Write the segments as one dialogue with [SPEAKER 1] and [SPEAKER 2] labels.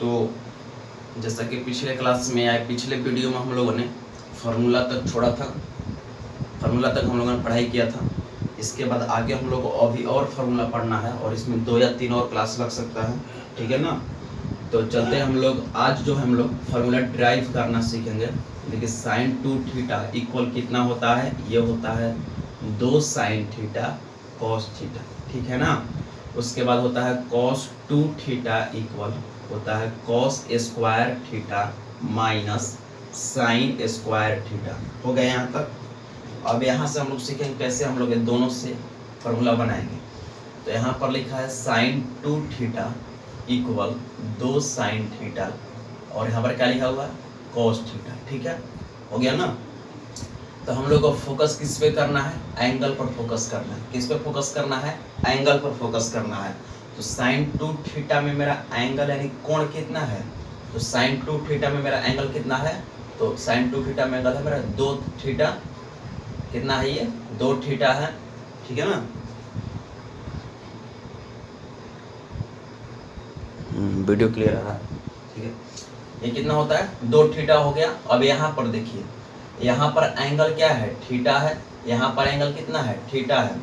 [SPEAKER 1] तो जैसा कि पिछले क्लास में या पिछले वीडियो में हम लोगों ने फार्मूला तक छोड़ा था, फार्मूला तक हम लोगों ने पढ़ाई किया था। इसके बाद आगे हम लोग को अभी और फार्मूला पढ़ना है और इसमें 2 या 3 और क्लास लग सकता है, ठीक है ना। तो चलते हम लोग आज जो हम लोग फार्मूला ड्राइव करना सीखेंगे। देखिए साइन 2 थीटा इक्वल कितना होता है, ये होता है 2 साइन थीटा कॉस थीटा, ठीक है ना। उसके बाद होता है कॉस 2 थीटा इक्वल होता है cos square theta minus sine square theta. हो गया यहाँ तक। अब यहाँ से हम लोग सीखेंगे कैसे हम लोग ये दोनों से फार्मूला बनाएंगे। तो यहाँ पर लिखा है sine 2 theta equal 2 sine theta और यहाँ पर क्या लिखा हुआ है कॉस थीटा, ठीक है। हो गया ना। तो हम लोग को फोकस किस पे करना है, एंगल पर फोकस करना है। किस पे फोकस करना है, एंगल पर फोकस करना है। तो साइन 2 थीटा में मेरा एंगल यानी कोण कितना है, तो साइन 2 थीटा में मेरा एंगल कितना है, तो साइन 2 थीटा में एंगल है मेरा 2 थीटा, कितना है ये 2 थीटा है, ठीक है ना। वीडियो क्लियर आ रहा है, ठीक है। ये कितना होता है 2 थीटा हो गया। अब यहाँ पर देखिए, यहाँ पर एंगल क्या है थीटा है, यहाँ पर एंगल कितना है थीटा है।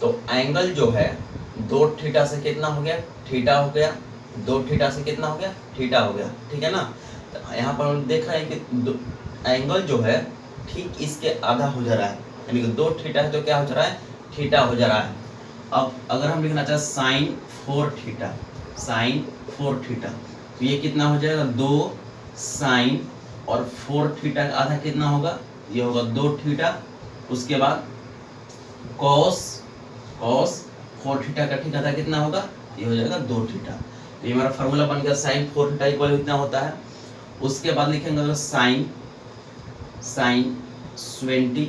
[SPEAKER 1] तो एंगल जो है 2 थीटा से कितना हो गया थीटा हो गया, 2 थीटा से कितना हो गया थीटा हो गया, ठीक है ना। तो यहाँ पर हम देख रहे हैं कि एंगल जो है ठीक इसके आधा हो जा रहा है, यानी कि 2 थीटा है तो क्या हो जा रहा है थीटा हो जा रहा है। अब अगर हम लिखना चाहें साइन 4 थीटा, साइन 4 थीटा तो ये कितना हो जाएगा 2 साइन और 4 थीटा का आधा कितना होगा, ये होगा 2 थीटा। उसके बाद कॉस 4 थीटा का ठीक आधा कितना होगा, ये हो जाएगा 2 थीटा। तो ये हमारा फार्मूला बन गया साइन 4 थीटा इक्वल इतना होता है। उसके बाद लिखेंगे अगर साइन 20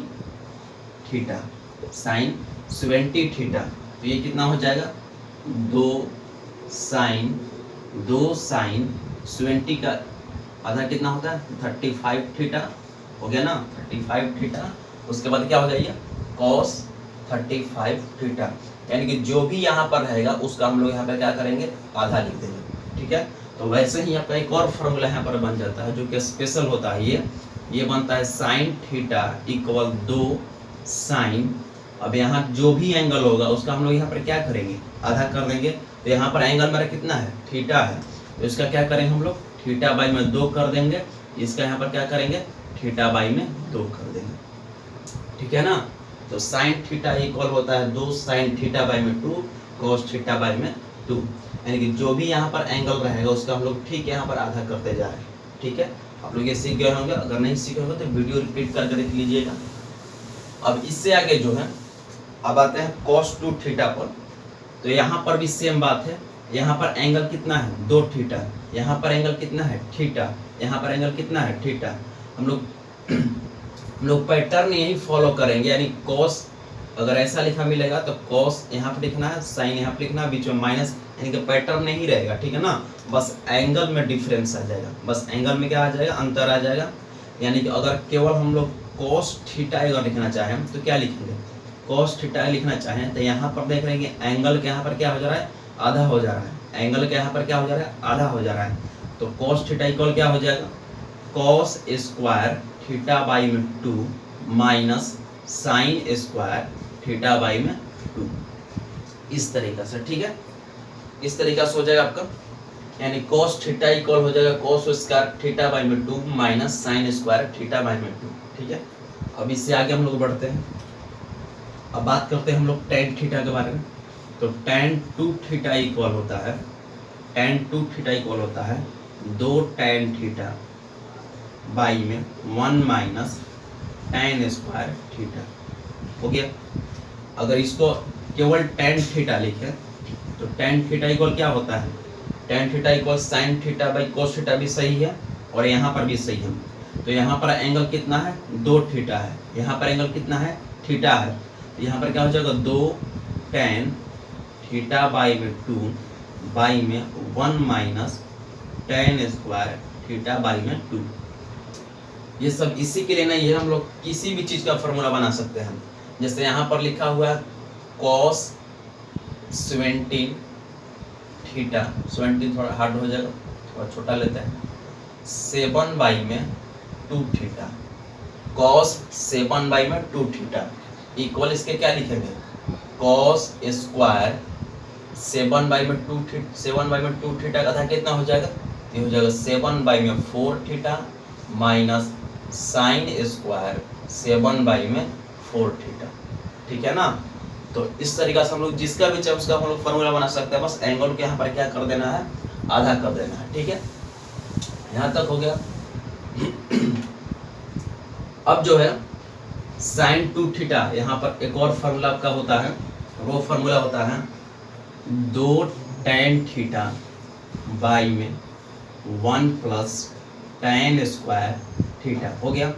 [SPEAKER 1] थीटा, साइन 20 थीटा तो ये कितना हो जाएगा 2 साइन 20 का आधा कितना होता है 35 थीटा। हो गया ना 35 थीटा। उसके बाद क्या हो जाएगा कॉस 35 थीटा, यानी कि जो भी यहाँ पर रहेगा उसका हम लोग यहाँ पर क्या करेंगे आधा लिख देंगे, ठीक है। तो वैसे ही आपका एक और फॉर्मूला यहाँ पर बन जाता है जो कि स्पेशल होता है। ये बनता है साइन थीटा इक्वल 2 साइन, अब यहाँ जो भी एंगल होगा उसका हम लोग यहाँ पर क्या करेंगे आधा कर देंगे। तो यहाँ पर एंगल मेरा कितना है थीटा है, तो इसका क्या करेंगे हम लोग थीटा बाई में 2 कर देंगे। इसका यहाँ पर क्या करेंगे थीटा बाई में 2 कर देंगे, ठीक है ना। तो साइन थीटा इक्वल होता है 2 साइन थीटा बाई में 2 कॉस थीटा बाई में 2, यानी कि जो भी यहाँ पर एंगल रहेगा उसका हम लोग ठीक यहाँ पर आधा करते जा रहे हैं, ठीक है। आप लोग ये सीख गए होंगे, अगर नहीं सीखे होंगे तो वीडियो रिपीट करके देख लीजिएगा। अब इससे आगे जो है अब आते हैं कॉस 2 थीटा पर। तो यहाँ पर भी सेम बात है, यहाँ पर एंगल कितना है 2 थीटा, यहाँ पर एंगल कितना है थीटा, यहाँ पर एंगल कितना है थीटा। हम लोग पैटर्न यही फॉलो करेंगे, यानी कॉस अगर ऐसा लिखा मिलेगा तो कॉस यहाँ पर लिखना है, साइन यहाँ पर लिखना है, बीच में माइनस, यानी कि पैटर्न नहीं रहेगा, ठीक है ना। बस एंगल में डिफरेंस आ जाएगा, बस एंगल में क्या आ जाएगा अंतर आ जाएगा। यानी कि अगर केवल हम लोग कॉस थीटा अगर लिखना चाहें तो क्या लिखेंगे कॉस थीटा लिखना चाहें तो यहाँ पर देख रहे हैं कि एंगल के यहाँ पर क्या हो जा रहा है आधा हो जा रहा है, एंगल के यहाँ पर क्या हो जा रहा है आधा हो जा रहा है। तो कॉस थीटा इक्वल क्या हो जाएगा कॉस स्क्वायर थीटा बाई में 2 minus sine square theta by में 2, इस तरीका से, ठीक है। इस तरीका से हो जाएगा आपका, यानी कॉस थीटा इक्वल हो जाएगा कॉस स्क्वायर थीटा बाई में 2 minus sine square theta by में 2, ठीक है। अब इससे आगे हम लोग बढ़ते हैं। अब बात करते हैं हम लोग टेन थीटा के बारे में। तो टेन 2 थीटा इक्वल होता है, टेन 2 थीटा इक्वल होता है 2 टेन थीटा बाई में 1 माइनस टेन स्क्वायर थीटा। हो गया। अगर इसको केवल टेन थीटा लिखें तो टेन थीटा इक्वल क्या होता है tan theta equal sine theta by cos theta भी सही है और यहाँ पर भी सही है। तो यहाँ पर एंगल कितना है 2 थीटा है, यहाँ पर एंगल कितना है थीटा है। तो यहाँ पर क्या हो जाएगा 2 टेन थीटा बाई में 2 बाई में 1 minus ten square theta by में 2। ये सब इसी के लिए ना, ये हम लोग किसी भी चीज़ का फॉर्मूला बना सकते हैं। जैसे यहाँ पर लिखा हुआ है कॉस 17 थीटा, 17 थोड़ा हार्ड हो जाएगा, और छोटा लेते हैं 7/2 थीटा कॉस 7/2 थीटा इक्वल इसके क्या लिखेंगे कॉस स्क्वायर 7/2 थीटा का आधा कितना हो जाएगा, ये हो जाएगा 7/4 theta minus sine square 7/4 theta. ठीक है ना। तो इस तरीका से हम लोग जिसका भी चाहे उसका हम लोग फॉर्मूला बना सकते हैं, बस एंगल के यहाँ पर क्या कर देना है, आधा कर देना है। ठीक है, यहाँ तक हो गया। अब जो है साइन 2 थीटा, यहाँ पर एक और फार्मूला आपका होता है, वो फार्मूला होता है 2 tan थीटा बाई में 1 प्लस tan स्क्वायर थीटा हो गया।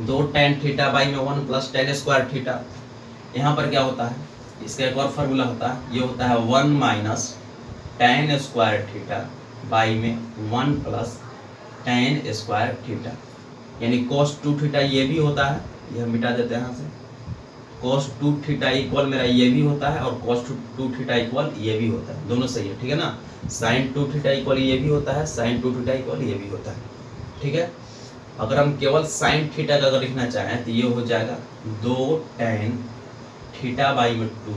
[SPEAKER 1] 2 tan थीटा बाई में 1 प्लस tan स्क्वायर थीटा। यहाँ पर क्या होता है, इसका एक और फार्मूला होता है, ये होता है 1 minus tan square theta by में 1 प्लस tan स्क्वायर थीटा, यानी cos 2 थीटा ये भी होता है, ये हम मिटा देते हैं यहाँ से। cos 2 थीटा इक्वल मेरा ये भी होता है और cos 2 थीटा इक्वल ये भी होता है, दोनों सही है। ठीक है ना। sin 2 थीटा इक्वल ये भी होता है, sin 2 थीटा इक्वल ये भी होता है। ठीक है, अगर हम केवल sin थीटा का अगर लिखना चाहें तो ये हो जाएगा 2 tan थीटा बाई में 2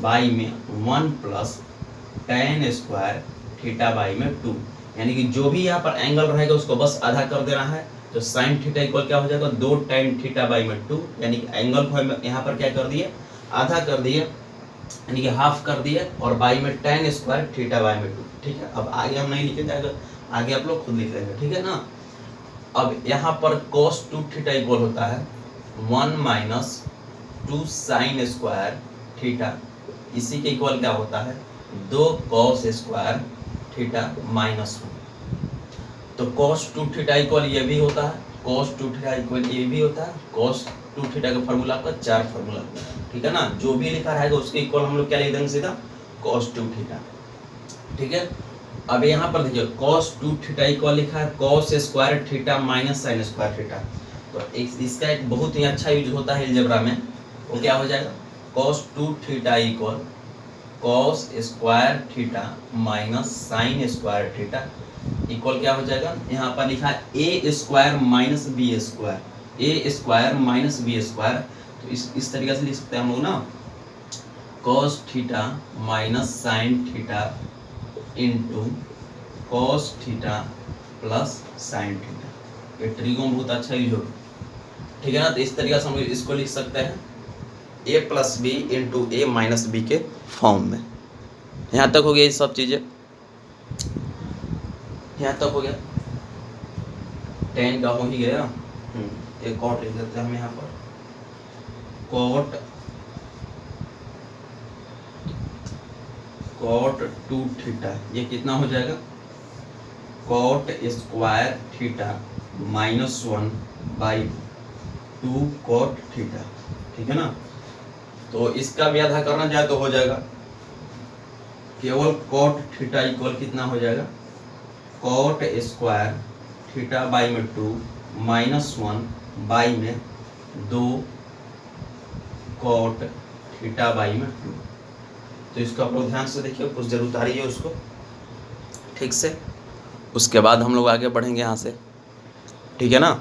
[SPEAKER 1] बाई में 1 plus tan square theta by में 2, यानी कि जो भी यहाँ पर एंगल रहेगा उसको बस आधा कर देना है। तो साइन थीटा इक्वल क्या हो जाएगा 2 tan थीटा बाई में 2, यानी कि एंगल को हम यहाँ पर क्या कर दिए, आधा कर दिए, यानी कि हाफ कर दिए, और बाई में tan स्क्वायर थीटा बाई में 2। ठीक है, अब आगे हम नहीं लिखे जाएगा, आगे आप लोग खुद लिख लेंगे। ठीक है ना। अब यहाँ पर cos 2 थीटा इक्वल होता है 1 माइनस 2 साइन स्क्वायर थीटा, इसी के इक्वल क्या होता है 2 cos स्क्वायर थीटा माइनस 1। तो cos 2 थीटा इक्वल ये भी होता है, cos 2 थीटा इक्वल ये भी होता है, cos 2 थीटा का फार्मूला आपका 4 फार्मूला। ठीक है ना, जो भी लिखा रहेगा उसके इक्वल हम लोग क्या लिख देंगे सीधा cos 2 थीटा। ठीक है, अब यहाँ पर देखिए cos 2 थीटा इक्वल लिखा है cos square theta minus sine square theta. तो इसका एक बहुत ही अच्छा यूज होता है अलजेब्रा में, वो क्या हो जाएगा cos 2 theta equal cos square theta minus sine square theta equal क्या हो जाएगा, यहाँ पर लिखा है a square minus B square, a square minus B square. तो इस तरीके से लिख सकते हैं हम लोग ना, cos theta minus sine theta into cos theta plus sine theta. ये ट्रिगो में बहुत अच्छा यूज होगा। ठीक है ना। तो इस तरीके से हम लोग इसको लिख सकते हैं a plus B into A minus B के फॉर्म में। यहाँ तक हो गया ये सब चीज़ें, यहाँ तक हो गया। 10 का हो ही गया। एक कॉट लिख देते हैं हम यहाँ पर, कॉट 2 थीटा, ये कितना हो जाएगा cot square theta minus 1 by 2 cot theta. ठीक है ना। तो इसका भी आधा करना चाहे तो हो जाएगा, केवल कॉट थीटा इक्वल कितना हो जाएगा कॉट स्क्वायर थीटा बाई में 2 माइनस 1 बाई में 2 कॉट थीटा बाई में 2। तो इसको आप लोग ध्यान से देखिए, कुछ जरूर उतारिए उसको ठीक से, उसके बाद हम लोग आगे बढ़ेंगे यहाँ से। ठीक है ना।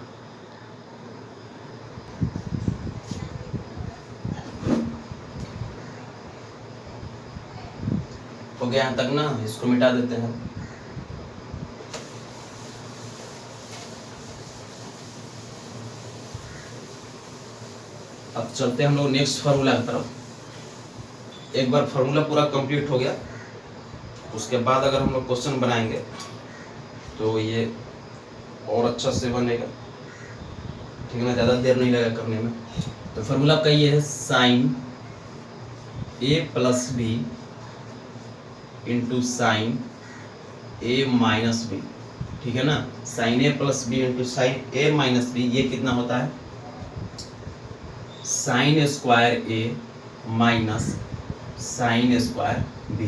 [SPEAKER 1] हो गया यहाँ तक ना, इसको मिटा देते हैं। अब चलते हैं हम लोग नेक्स्ट फार्मूला की तरफ। एक बार फार्मूला पूरा कंप्लीट हो गया, उसके बाद अगर हम लोग क्वेश्चन बनाएंगे तो ये और अच्छा से बनेगा। ठीक है ना, ज़्यादा देर नहीं लगेगा करने में। तो फार्मूला आपका ये है sine a plus B into sine a minus B. ठीक है ना, sine a plus B into sine a minus B, ये कितना होता है sine square a minus sine square B.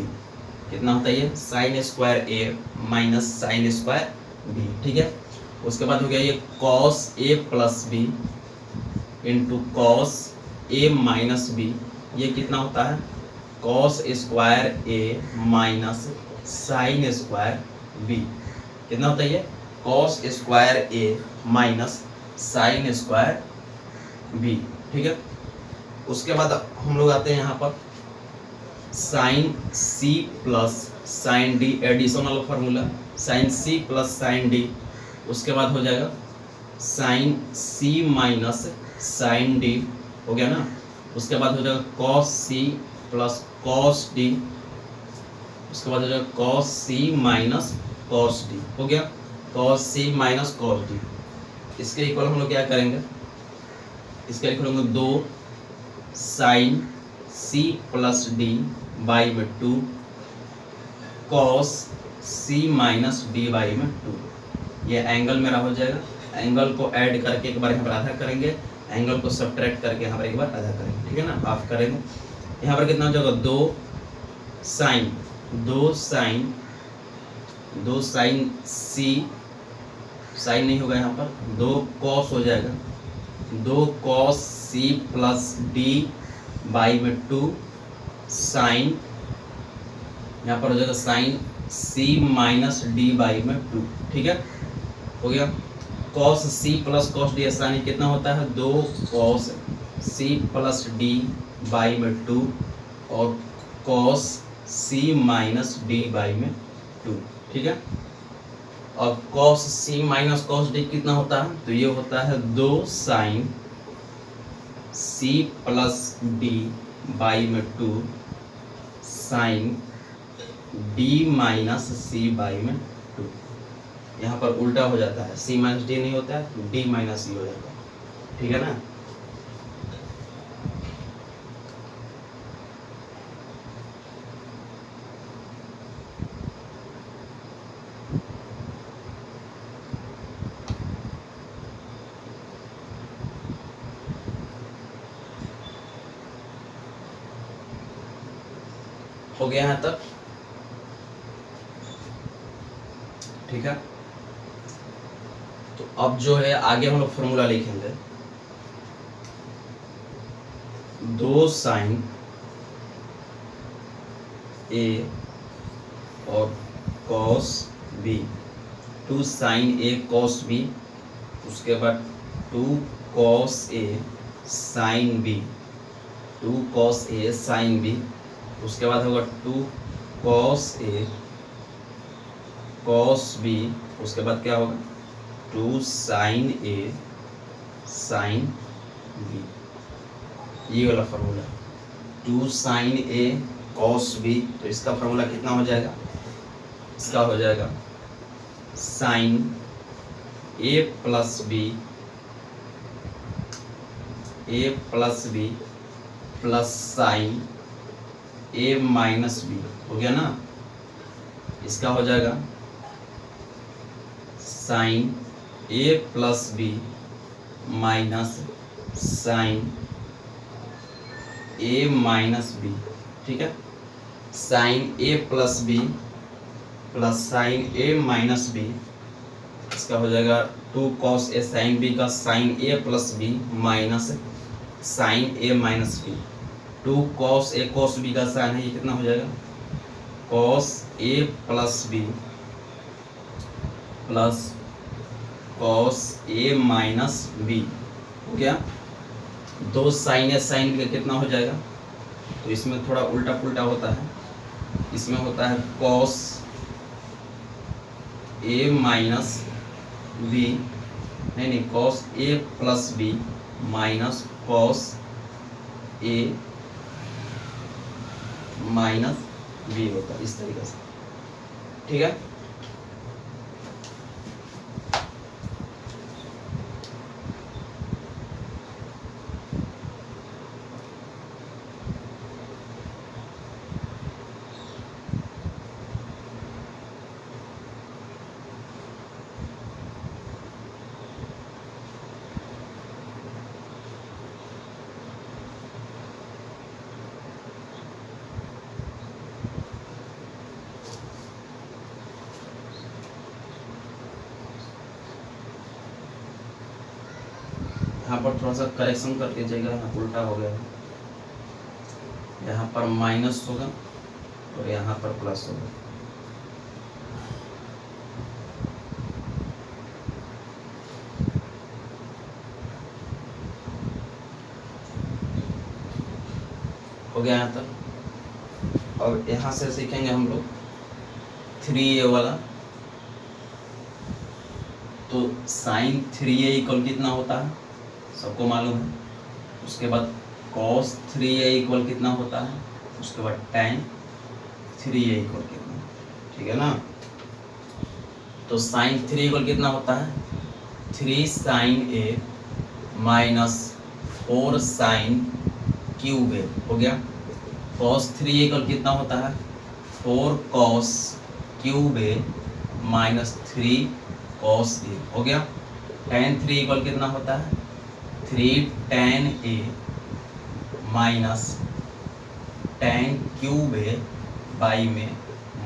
[SPEAKER 1] कितना होता है ये sine square a minus sine square B. ठीक है, उसके बाद हो गया ये cos a plus B into cos a minus B, ये कितना होता है cos square a minus sine square b। कितना होता है ये, कॉस स्क्वायर ए माइनस साइन स्क्वायर बी, ठीक है। उसके बाद हम लोग आते हैं यहाँ पर sine C plus sine D, additional formula sine C plus sine D. उसके बाद हो जाएगा sine C minus sine D, हो गया ना। उसके बाद हो जाएगा cos C plus cos D. उसके बाद हो जाएगा cos C minus cos D, हो गया cos C minus cos D. इसके इक्वल हम लोग क्या करेंगे, इसके इक्वल होंगे 2 sine C plus D by में 2 cos C minus D by में 2। ये एंगल मेरा हो जाएगा। एंगल को ऐड करके एक बार यहाँ पर आधा करेंगे, एंगल को सब्ट्रैक्ट करके यहाँ पर एक बार आधा करेंगे, ठीक है ना। आप करेंगे यहाँ पर कितना हो जाएगा 2 साइन सी, साइन नहीं होगा यहाँ पर, 2 कॉस हो जाएगा, 2 cos C plus D by में 2 साइन, यहाँ पर हो जाएगा sine C minus D by में 2, ठीक है, हो गया। Cos C plus cos D आसानी कितना होता है, 2 cos C plus D by में 2 और cos C minus D by में 2, ठीक है। और cos C minus cos D कितना होता है, तो ये होता है 2 sine C plus D by में 2 sine D minus C by में 2। यहाँ पर उल्टा हो जाता है, सी माइनस डी नहीं होता है, डी माइनस सी हो जाता है, ठीक है ना। हो गया यहाँ तक, ठीक है। तो अब जो है आगे हम लोग फॉर्मूला लिखेंगे, 2 साइन ए और कॉस बी, 2 साइन ए कॉस बी। उसके बाद 2 कॉस ए साइन बी, 2 कॉस ए साइन बी। उसके बाद होगा 2 कॉस ए कॉस बी। उसके बाद क्या होगा 2 साइन ए साइन बी, ये वाला फार्मूला 2 साइन ए कॉस बी। तो इसका फार्मूला कितना हो जाएगा, इसका हो जाएगा साइन ए प्लस बी प्लस साइन ए माइनस बी, हो गया ना। इसका हो जाएगा साइन ए प्लस बी माइनस साइन ए माइनस बी, ठीक है। साइन ए प्लस बी प्लस साइन ए माइनस बी, इसका हो जाएगा 2 कॉस ए साइन बी का sign A plus B minus sign A minus B. 2 cos A cos B का साइन है, ये कितना हो जाएगा cos A plus B plus cos A minus B, हो गया। 2 साइन ए साइन बी का कितना हो जाएगा, तो इसमें थोड़ा उल्टा पुल्टा होता है, इसमें होता है कॉस ए माइनस बी, नहीं cos A plus B minus cos A minus B होता है, इस तरीके से, ठीक है। यहाँ पर थोड़ा सा करेक्शन कर दीजिएगा, यहाँ उल्टा हो गया है, यहाँ पर माइनस होगा और यहाँ पर प्लस होगा। गया यहाँ तक। और यहाँ से सीखेंगे हम लोग 3a वाला। तो साइन 3a इक्वल कितना होता है, सबको मालूम है। उसके बाद कॉस 3a इक्वल कितना होता है, उसके बाद tan 3a इक्वल कितना, ठीक है ना। तो साइन 3 इक्वल कितना होता है, 3 sine a minus 4 sine cube a हो गया। कॉस 3 इक्वल कितना होता है, 4 cos cube a minus 3 cos a हो गया। tan 3 इक्वल कितना होता है, 3 tan a minus tan cube a by में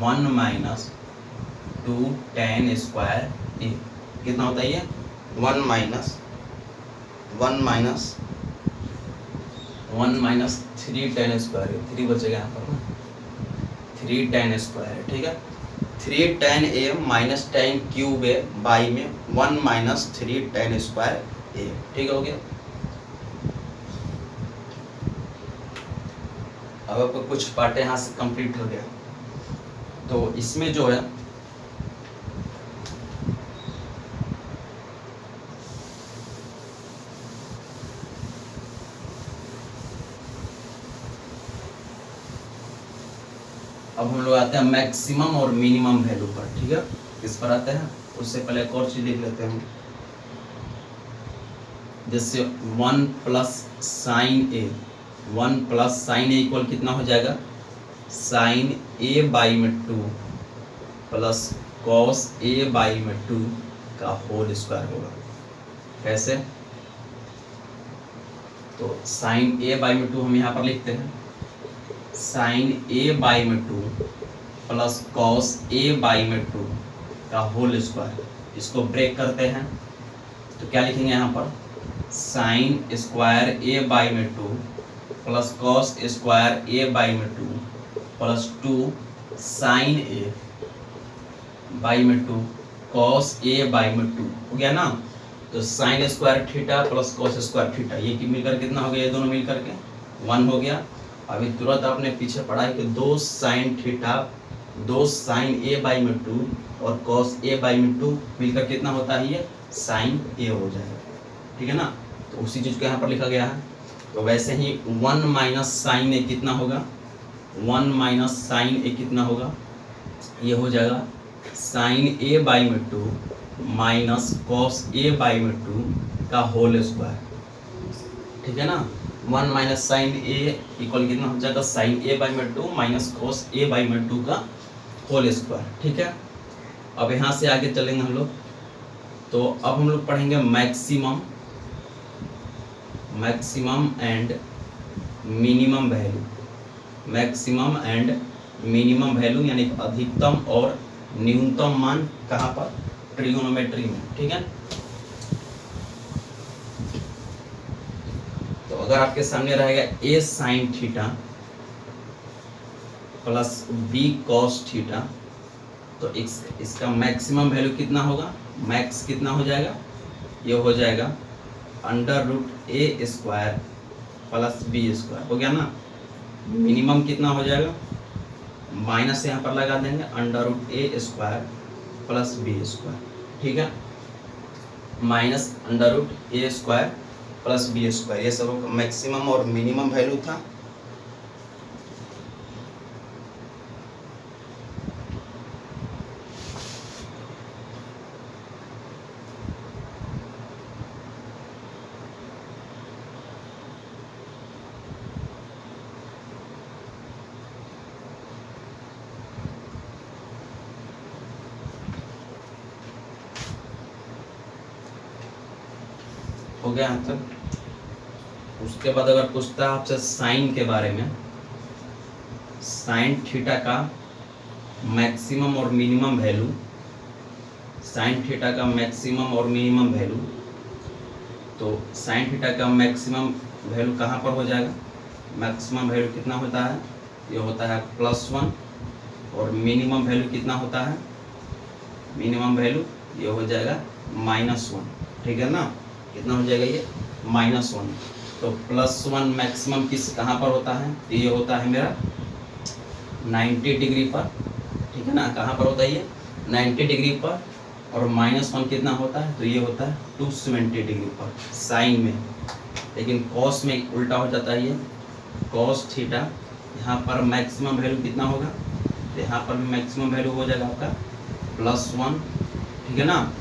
[SPEAKER 1] 1 माइनस 2 tan स्क्वायर a कितना होता है ये 1 माइनस 3 tan स्क्वायर है, 3 बचेगा यहाँ पर ना, 3 tan स्क्वायर है, ठीक है। 3 tan a minus tan cube a by में 1 माइनस 3 tan स्क्वायर a, ठीक हो गया। अब आपका कुछ पार्ट यहाँ से कंप्लीट हो गया। तो इसमें जो है अब हम लोग आते हैं मैक्सिमम और मिनिमम वैल्यू पर, ठीक है। किस पर आते हैं, उससे पहले एक और चीज लिख लेते हैं। जैसे 1 प्लस साइन ए, 1 प्लस साइन ए इक्वल कितना हो जाएगा, साइन ए बाई में 2 प्लस कॉस ए बाई में 2 का होल स्क्वायर होगा। कैसे, तो साइन ए बाई में 2 हम यहाँ पर लिखते हैं, साइन ए बाई में 2 प्लस कॉस ए बाई में 2 का होल स्क्वायर। इसको ब्रेक करते हैं तो क्या लिखेंगे यहाँ पर, साइन स्क्वायर ए बाई में 2 plus cos square A by में 2 प्लस 2 साइन ए बाई में 2 कॉस ए बाई में 2 हो गया ना। तो sign square theta plus cos square theta ये मिलकर कितना हो गया, ये दोनों मिलकर के 1 हो गया। अभी तुरंत आपने पीछे पढ़ा है कि 2 sine theta 2 sine A by में 2 और कॉस ए बाई में 2 मिलकर कितना होता है, ये साइन ए हो जाएगा, ठीक है ना। तो उसी चीज़ को यहाँ पर लिखा गया है। तो वैसे ही 1 माइनस साइन ए कितना होगा, 1 माइनस साइन ए कितना होगा, ये हो जाएगा साइन ए बाई में 2 माइनस कॉस ए बाई में 2 का होल स्क्वायर, ठीक है ना। 1 माइनस साइन ए इक्वल कितना हो जाएगा, साइन ए बाई में 2 माइनस कॉस ए बाई में 2 का होल स्क्वायर, ठीक है। अब यहाँ से आगे चलेंगे हम लोग। तो अब हम लोग पढ़ेंगे maximum and minimum value, maximum and minimum value यानी अधिकतम और न्यूनतम मान कहाँ पर, ट्रिगोनोमेट्री में, ठीक है। तो अगर आपके सामने रहेगा a sine theta plus b cos theta, तो इसका मैक्सिमम वैल्यू कितना होगा, मैक्स कितना हो जाएगा, ये हो जाएगा अंडर रूट ए स्क्वायर प्लस बी स्क्वायर, हो गया ना। मिनिमम कितना हो जाएगा, माइनस यहाँ पर लगा देंगे अंडर रूट ए स्क्वायर प्लस बी स्क्वायर, ठीक है। माइनस अंडर रूट ए स्क्वायर प्लस बी स्क्वायर, ये सब मैक्सिमम और मिनिमम वैल्यू था। हो गया यहाँ तक। उसके बाद अगर पूछता है आपसे साइन के बारे में, साइन थीटा का मैक्सिमम और मिनिमम वैल्यू, साइन थीटा का मैक्सिमम और मिनिमम वैल्यू, तो साइन थीटा का मैक्सिमम वैल्यू कहाँ पर हो जाएगा, मैक्सिमम वैल्यू कितना होता है, ये होता है +1 और मिनिमम वैल्यू कितना होता है, मिनिमम वैल्यू ये हो जाएगा -1, ठीक है ना। कितना हो जाएगा ये, -1। तो +1 मैक्सिमम किस कहाँ पर होता है, तो ये होता है मेरा 90 डिग्री पर, ठीक है ना। कहाँ पर होता है ये 90 डिग्री पर, और -1 कितना होता है, तो ये होता है 270 डिग्री पर साइन में। लेकिन कॉस में उल्टा हो जाता है, ये कॉस थीटा यहाँ पर मैक्सिमम वैल्यू कितना होगा, तो यहाँ पर भी मैक्सिमम वैल्यू हो जाएगा आपका +1, ठीक है ना।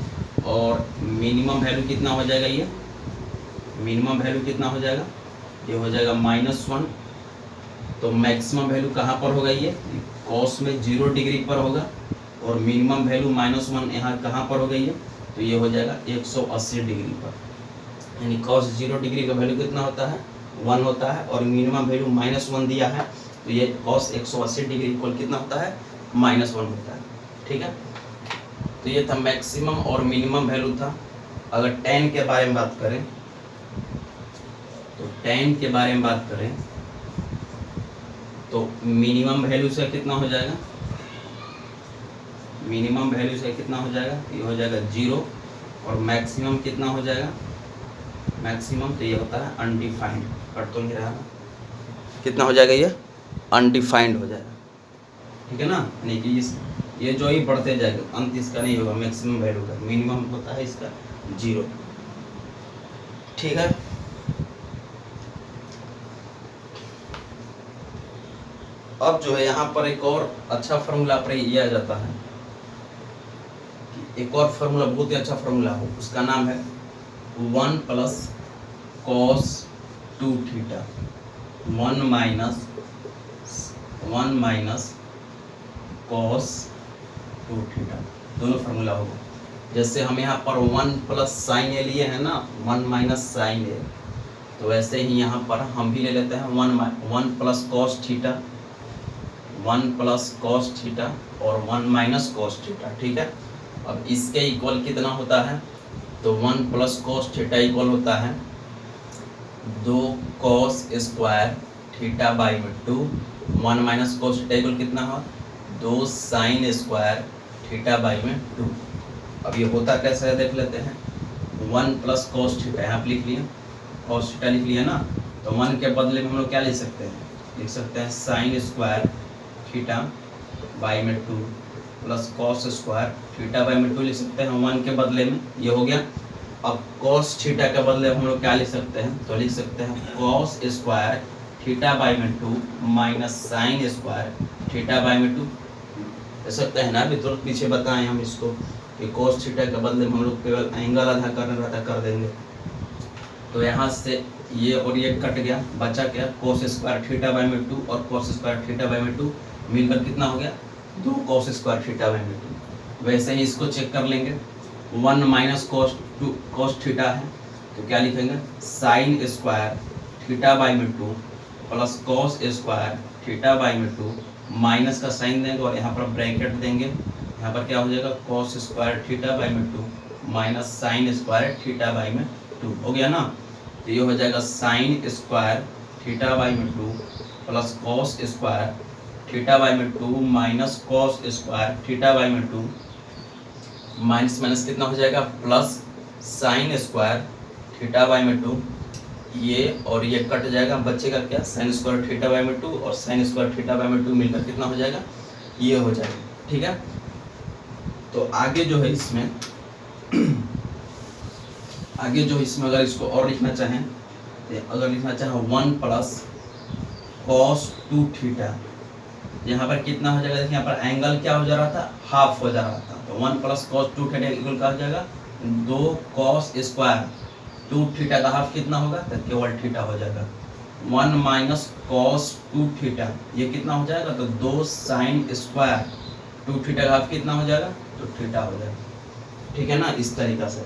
[SPEAKER 1] और मिनिमम वैल्यू कितना हो जाएगा, ये मिनिमम वैल्यू कितना हो जाएगा, ये हो जाएगा -1। तो मैक्सिमम वैल्यू कहाँ पर होगा, ये कॉस में 0 डिग्री पर होगा, और मिनिमम वैल्यू -1 यहाँ कहाँ पर हो गई है, तो ये हो जाएगा 180 डिग्री पर। यानी कॉस 0 डिग्री का वैल्यू कितना होता है, 1 होता है, और मिनिमम वैल्यू -1 दिया है, तो ये कॉस 180 डिग्री इक्वल कितना होता है, -1 होता है, ठीक है। तो ये था मैक्सिमम और मिनिमम वैल्यू था। अगर tan के बारे में बात करें, तो tan के बारे में बात करें तो मिनिमम वैल्यू से कितना हो जाएगा, मिनिमम वैल्यू से कितना हो जाएगा, ये हो जाएगा 0, और मैक्सिमम कितना हो जाएगा, मैक्सिमम तो ये होता है अनडिफाइंड, कट तो नहीं रहा ना, कितना हो जाएगा, ये अनडिफाइंड हो जाएगा, ठीक है ना। यानी कि इस ये जो ही बढ़ते जाएगा, अंत इसका नहीं होगा मैक्सिमम वैल्यू का, मिनिमम होता है इसका 0, ठीक है। अब जो है यहाँ पर एक और अच्छा फार्मूला प्रयोग किया जाता है, एक और फार्मूला बहुत ही अच्छा फार्मूला हो, उसका नाम है 1 + cos 2 theta 1 minus cos 2 theta, दोनों फार्मूला होगा। जैसे हम यहाँ पर 1 + साइन ए लिए हैं ना, 1 - साइन ए, तो वैसे ही यहाँ पर हम भी ले लेते हैं 1 + cos थीटा, 1 + cos थीटा और 1 - cos थीटा, ठीक है। अब इसके इक्वल कितना होता है, तो 1 + cos थीटा इक्वल होता है 2 cos square theta by 2, 1 - cos theta equal कितना हो, 2 sin स्क्वायर थीटा बाई 2। अब ये होता कैसे है देख लेते हैं। 1 + cos थीटा यहाँ पर लिख लिया, cos थीटा लिख लिया ना, तो 1 के बदले में हम लोग क्या लिख सकते हैं, लिख सकते हैं sin square theta by 2 plus cos square theta by 2 लिख सकते हैं 1 के बदले में, ये हो गया। अब cos थीटा के बदले हम लोग क्या लिख सकते हैं, तो लिख सकते हैं cos square theta by 2 minus sine square theta by 2 लिख सकते हैं ना। अभी तुरंत पीछे बताएं हम इसको कि cos थीटा के बदले में हम लोग केवल एंगल आधा करना रहता कर देंगे, तो यहाँ से ये और ये कट गया, बचा क्या cos स्क्वायर थीटा बाई 2 और cos स्क्वायर थीटा बाई 2 मिलकर कितना हो गया 2 cos स्क्वायर थीटा बाई 2। वैसे ही इसको चेक कर लेंगे, 1 - cos थीटा है, तो क्या लिखेंगे sign square theta by 2 plus cos square theta by 2, minus का साइन देंगे और यहाँ पर ब्रैकेट देंगे, यहाँ पर क्या हो जाएगा cos square theta by 2 minus sine square theta by 2 हो गया ना। तो ये हो जाएगा sign square theta by 2 plus cos square theta by 2 minus cos square theta by 2, minus minus कितना हो जाएगा plus sign square theta by 2, ये और ये कट जाएगा, बचेगा क्या साइन स्क्वायर थीटा बाई 2 और साइन स्क्वायर थीटा बाई 2 मिलकर कितना हो जाएगा, ये हो जाएगा, ठीक है। तो आगे जो है इसमें आगे जो इसमें अगर इसको और लिखना चाहें, अगर लिखना चाहें 1 + cos 2 थीटा, यहाँ पर कितना हो जाएगा, देखिए यहाँ पर एंगल क्या हो जा रहा था, हाफ हो जा रहा था, तो 1 + cos 2 थीटा इक्वल क्या हो जाएगा 2 cos स्क्वायर 2 थीटा का हाफ कितना होगा, तो केवल थीटा हो जाएगा। 1 - cos 2 थीटा ये कितना हो जाएगा, तो 2 sin स्क्वायर 2 थीटा का हाफ कितना हो जाएगा, तो थीटा हो जाएगा, ठीक है ना। इस तरीका से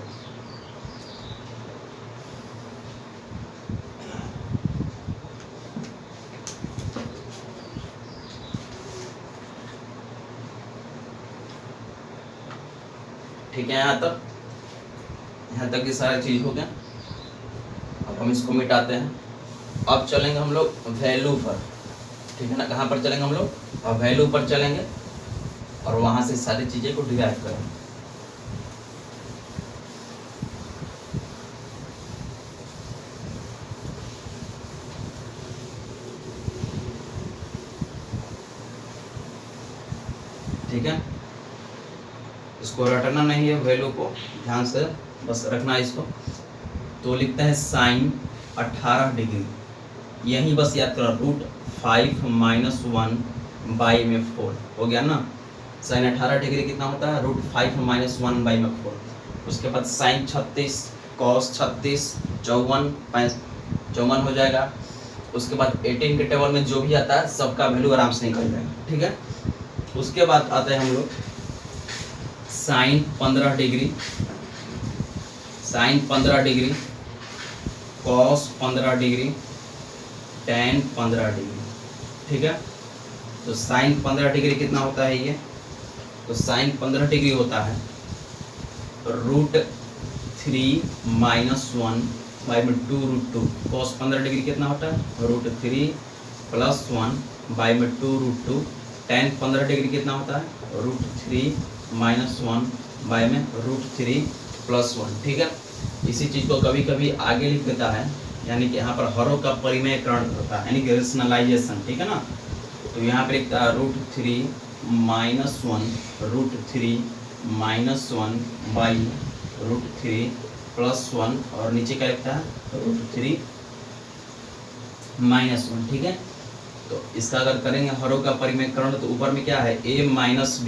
[SPEAKER 1] ठीक है। यहाँ तक ये सारी चीज हो गया। अब हम इसको मिटाते हैं, अब चलेंगे हम लोग वैल्यू पर, ठीक है ना। कहाँ पर चलेंगे हम लोग, अब वैल्यू पर चलेंगे और वहां से सारी चीजें को डिराइव करेंगे। ठीक है, इसको रटना नहीं है, वैल्यू को ध्यान से बस रखना है इसको। तो लिखते हैं साइन 18 डिग्री, यही बस याद करो, √5 - 1/4 हो गया ना। साइन 18 डिग्री कितना होता है, √5 - 1/4। उसके बाद साइन 36, कॉस 36, 54 हो जाएगा। उसके बाद 18 के टेबल में जो भी आता है सबका वैल्यू आराम से निकल जाएगा, ठीक है। उसके बाद आते हैं हम लोग sine 15 degree, sine 15 degree, cos 15 degree, tan 15 degree, ठीक है। तो साइन 15 डिग्री कितना होता है ये, तो साइन 15 डिग्री होता है √3 - 1/2√2। कॉस 15 डिग्री कितना होता है, √3 + 1/2√2। टेन 15 डिग्री कितना होता है, √3 - 1/√3 + 1, ठीक है। इसी चीज़ को कभी कभी आगे लिख देता है, यानी कि यहाँ पर हरों का परिमेयकरण होता है, यानी कि रेशनलाइजेशन, ठीक है ना। तो यहाँ पर लिखता है √3 - 1/√3 + 1, और नीचे क्या लिखता है, √3 - 1, ठीक है। तो इसका अगर करेंगे हरों का परिमेयकरण, तो ऊपर में क्या है, a - b × a - b,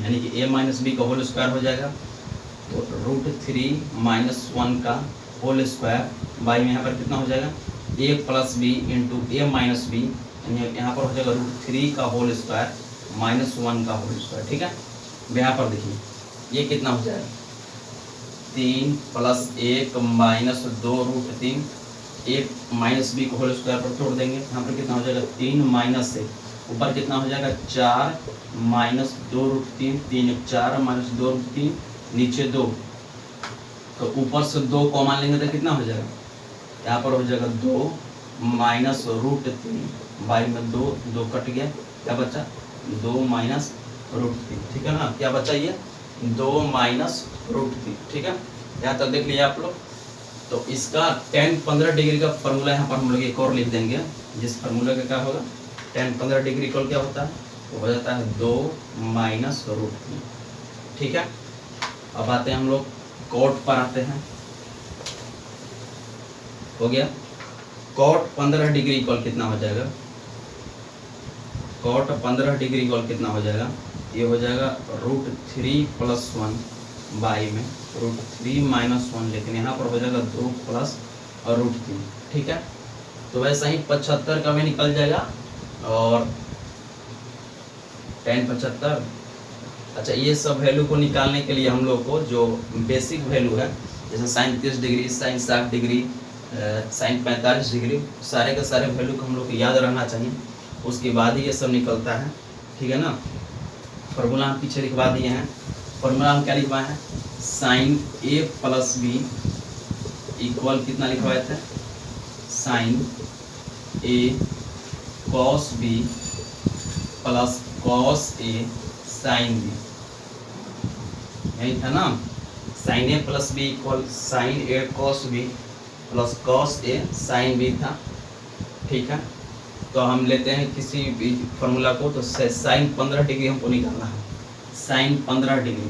[SPEAKER 1] यानी कि a - b का होल स्क्वायर हो जाएगा। तो √3 - 1 का होल स्क्वायर बाई में यहाँ पर कितना हो जाएगा, a + b × a - b, यहाँ पर हो जाएगा √3 का होल स्क्वायर -1 का होल स्क्वायर, ठीक है। यहाँ पर देखिए ये कितना हो जाएगा, 3 + 1 - 2√3, a - b को होल स्क्वायर पर तोड़ देंगे, यहाँ पर कितना हो जाएगा, 3 - 1, ऊपर कितना हो जाएगा, 4 - 2√3, 3 × 4 - 2√3, नीचे 2, तो ऊपर से 2 कॉमन लेंगे तो कितना हो जाएगा, यहाँ पर हो जाएगा 2 - √3, बाई में 2 कट गया, क्या बचा, 2 - √3, ठीक है ना। क्या बचा ये, 2 - √3, ठीक है। यहाँ तक देख लिया आप लोग। तो इसका tan 15 डिग्री का फॉर्मूला यहाँ पर हम लोग एक और लिख देंगे, जिस फार्मूला का क्या होगा, tan 15 डिग्री इक्वल क्या होता है, तो हो जाता है 2 - √3, ठीक है। अब आते हैं हम लोग cot पर आते हैं, हो गया। cot 15 डिग्री इक्वल कितना हो जाएगा, cot 15 डिग्री इक्वल कितना हो जाएगा, ये हो जाएगा √3 + 1 बाई में √3 - 1, लेकिन यहाँ पर हो जाएगा 2 + √3, ठीक है। तो वैसा ही 75 का भी निकल जाएगा, और tan 75। अच्छा, ये सब वैल्यू को निकालने के लिए हम लोग को जो बेसिक वैल्यू है, जैसे sine 30 degree, sine 60 degree, sine 45 degree, सारे के सारे वैल्यू को हम लोग को याद रहना चाहिए, उसके बाद ही ये सब निकलता है, ठीक है ना। फॉर्मूला हम पीछे लिखवा दिए हैं। फॉर्मूला हम क्या लिखवाए हैं, साइन a + b इक्वल कितना लिखवाए थे, sine a cos b + cos a sine b, यही था ना। Sine a + b equal sine a cos b + cos a sine b था, ठीक है। तो हम लेते हैं किसी भी फॉर्मूला को, तो साइन 15 डिग्री हमको निकालना है, साइन 15 डिग्री।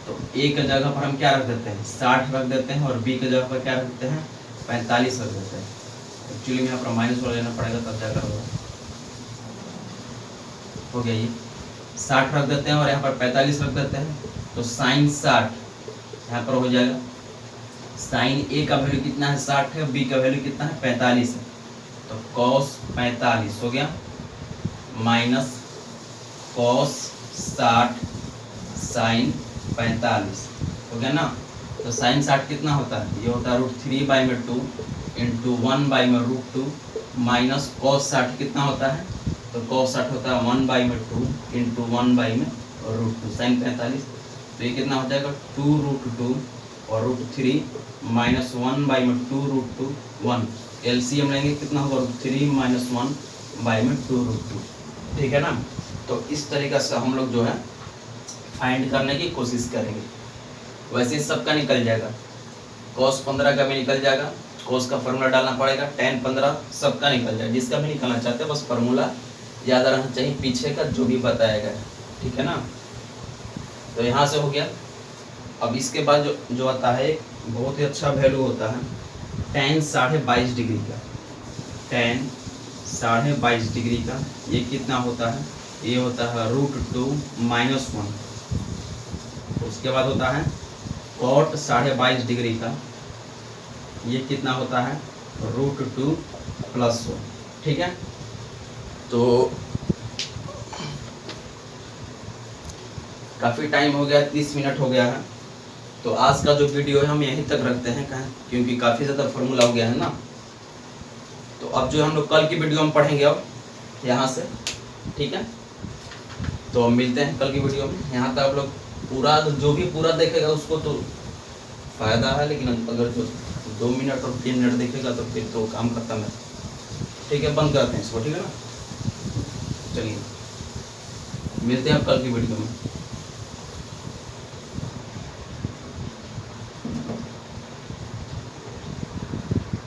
[SPEAKER 1] तो a की जगह पर हम क्या रख देते हैं, 60 रख देते हैं, और b की जगह पर क्या रख देते हैं, 45 रख देते हैं। एक्चुअली में यहाँ पर माइनस वाला लेना पड़ेगा, तब जाकर होगा, हो गया ये। 60 रख देते हैं और यहाँ पर 45 रख देते हैं, तो साइन 60 यहाँ पर हो जाएगा। साइन a का वैल्यू कितना है, 60 है, b का वैल्यू कितना है, 45 है, तो cos 45 हो गया, माइनस cos 60 साइन 45 हो गया ना। तो साइन 60 कितना होता है, ये होता है √3/2 × 1/√2, माइनस cos 60 कितना होता है, तो cos 60 होता है 1/2 × 1/√2 साइन 45। तो ये कितना हो जाएगा, 2√2 और √3 माइनस 1/2√2 1, एलसीएम लेंगे कितना होगा, √3 - 1/2√2, ठीक है ना। तो इस तरीक़े से हम लोग जो है फाइंड करने की कोशिश करेंगे। वैसे सबका निकल जाएगा, cos 15 का भी निकल जाएगा, cos का फॉर्मूला डालना पड़ेगा, tan 15 सबका निकल जाएगा, जिसका भी निकलना चाहते हैं बस फार्मूला याद रहना चाहिए पीछे का जो भी बताया गया है, ठीक है ना। तो यहाँ से हो गया। अब इसके बाद जो आता है बहुत ही अच्छा वैल्यू होता है tan 22.5 डिग्री का। tan 22.5 डिग्री का ये कितना होता है, ये होता है √2 -1। उसके बाद होता है cot 22.5 डिग्री का, ये कितना होता है √2 + 1, ठीक है। तो काफ़ी टाइम हो गया, 30 मिनट हो गया है। तो आज का जो वीडियो है हम यहीं तक रखते हैं, कहें क्योंकि काफ़ी ज़्यादा फार्मूला हो गया है ना। तो अब जो हम लोग कल की वीडियो में पढ़ेंगे अब यहाँ से, ठीक है। तो हम मिलते हैं कल की वीडियो में। यहाँ तक आप लोग पूरा जो भी पूरा देखेगा उसको तो फ़ायदा है, लेकिन अगर जो 2 मिनट और 3 मिनट देखेगा तो फिर तो काम खत्म है, ठीक है। बंद करते हैं इसको, ठीक है ना। चलिए मिलते हैं अब कल की वीडियो में।